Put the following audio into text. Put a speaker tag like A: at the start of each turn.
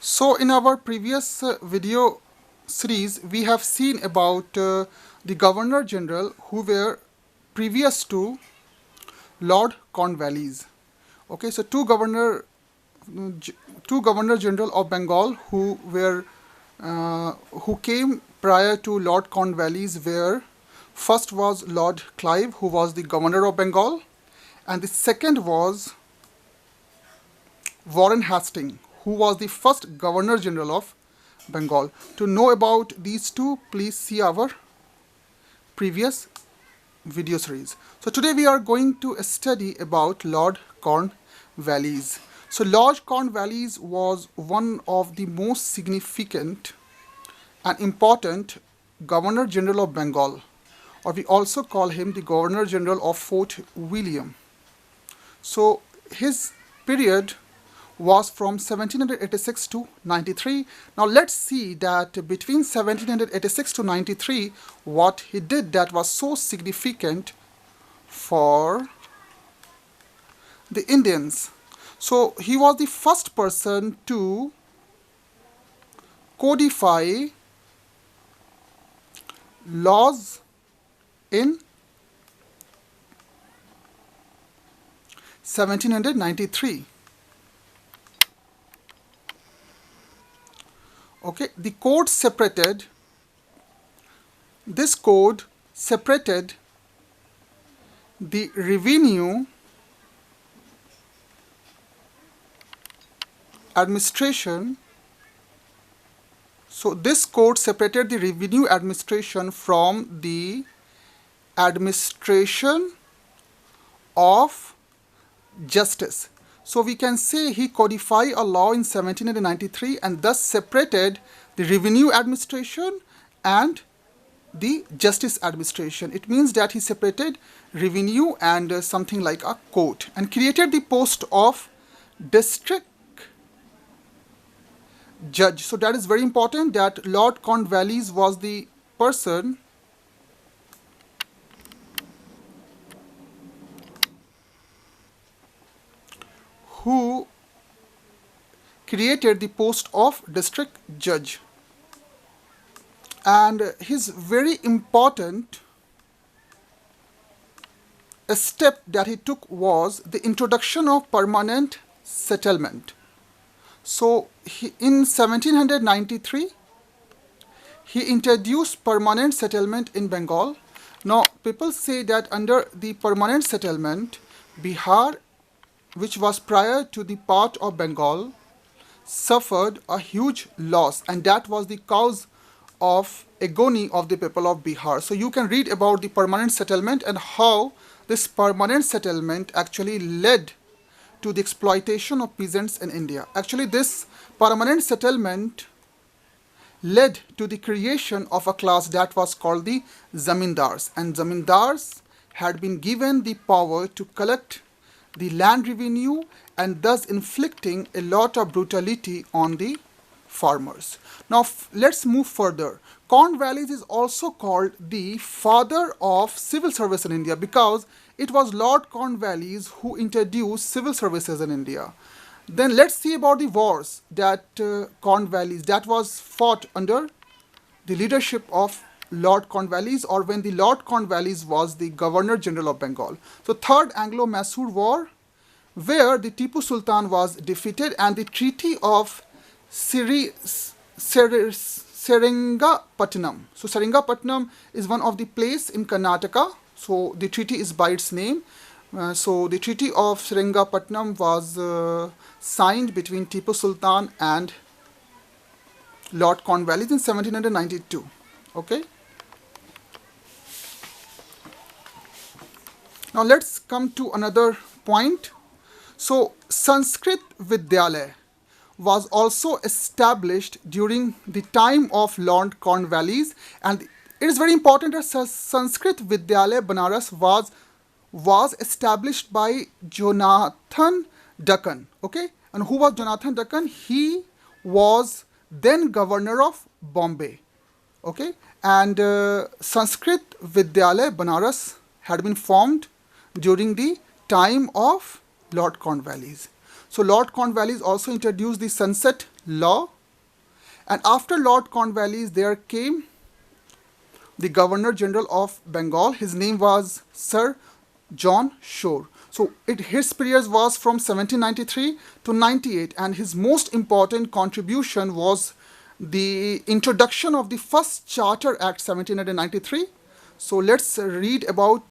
A: So in our previous video series, we have seen about the Governor General who were previous to Lord Cornwallis. Okay, so two Governor General of Bengal who came prior to Lord Cornwallis were, first was Lord Clive, who was the Governor of Bengal, and the second was Warren Hastings, who was the first Governor General of Bengal. To know about these two, please see our previous video series. So today we are going to study about Lord Cornwallis. So Lord Cornwallis was one of the most significant and important Governor General of Bengal, or we also call him the Governor General of Fort William. So his period was from 1786 to 93. Now let's see that between 1786 to 93, what he did that was so significant for the Indians. So he was the first person to codify laws in 1793. Okay, the code separated, this code separated the revenue administration. So this code separated the revenue administration from the administration of justice. So we can say he codified a law in 1793 and thus separated the revenue administration and the justice administration. It means that he separated revenue and something like a court and created the post of district judge. So that is very important, that Lord Cornwallis was the person who created the post of district judge. And his very important step that he took was the introduction of permanent settlement. So in 1793, he introduced permanent settlement in Bengal. Now people say that under the permanent settlement, Bihar, which was prior to the part of Bengal, suffered a huge loss, and that was the cause of agony of the people of Bihar. So you can read about the permanent settlement and how this permanent settlement actually led to the exploitation of peasants in India. Actually, this permanent settlement led to the creation of a class that was called the Zamindars, and Zamindars had been given the power to collect the land revenue and thus inflicting a lot of brutality on the farmers. Now let's move further. Cornwallis is also called the father of civil service in India because it was Lord Cornwallis who introduced civil services in India. Then let's see about the wars that Cornwallis that was fought under the leadership of Lord Cornwallis, or when the Lord Cornwallis was the Governor General of Bengal. So third Anglo-Mysore War, where the Tipu Sultan was defeated, and the Treaty of Seringapatam. So Seringapatam is one of the place in Karnataka. So the treaty is by its name. So the Treaty of Seringapatam was signed between Tipu Sultan and Lord Cornwallis in 1792. Okay. Now let's come to another point. So Sanskrit Vidyalaya was also established during the time of Lord Cornwallis, and it is very important that Sanskrit Vidyalaya Benares was established by Johnathan Duncan. Okay, and who was Johnathan Duncan? He was then governor of Bombay. Okay, and Sanskrit Vidyalaya Benares had been formed during the time of Lord Cornwallis. So Lord Cornwallis also introduced the sunset law. And after Lord Cornwallis, there came the Governor General of Bengal. His name was Sir John Shore. So his period was from 1793 to 98, and his most important contribution was the introduction of the first Charter Act 1793. So let's read about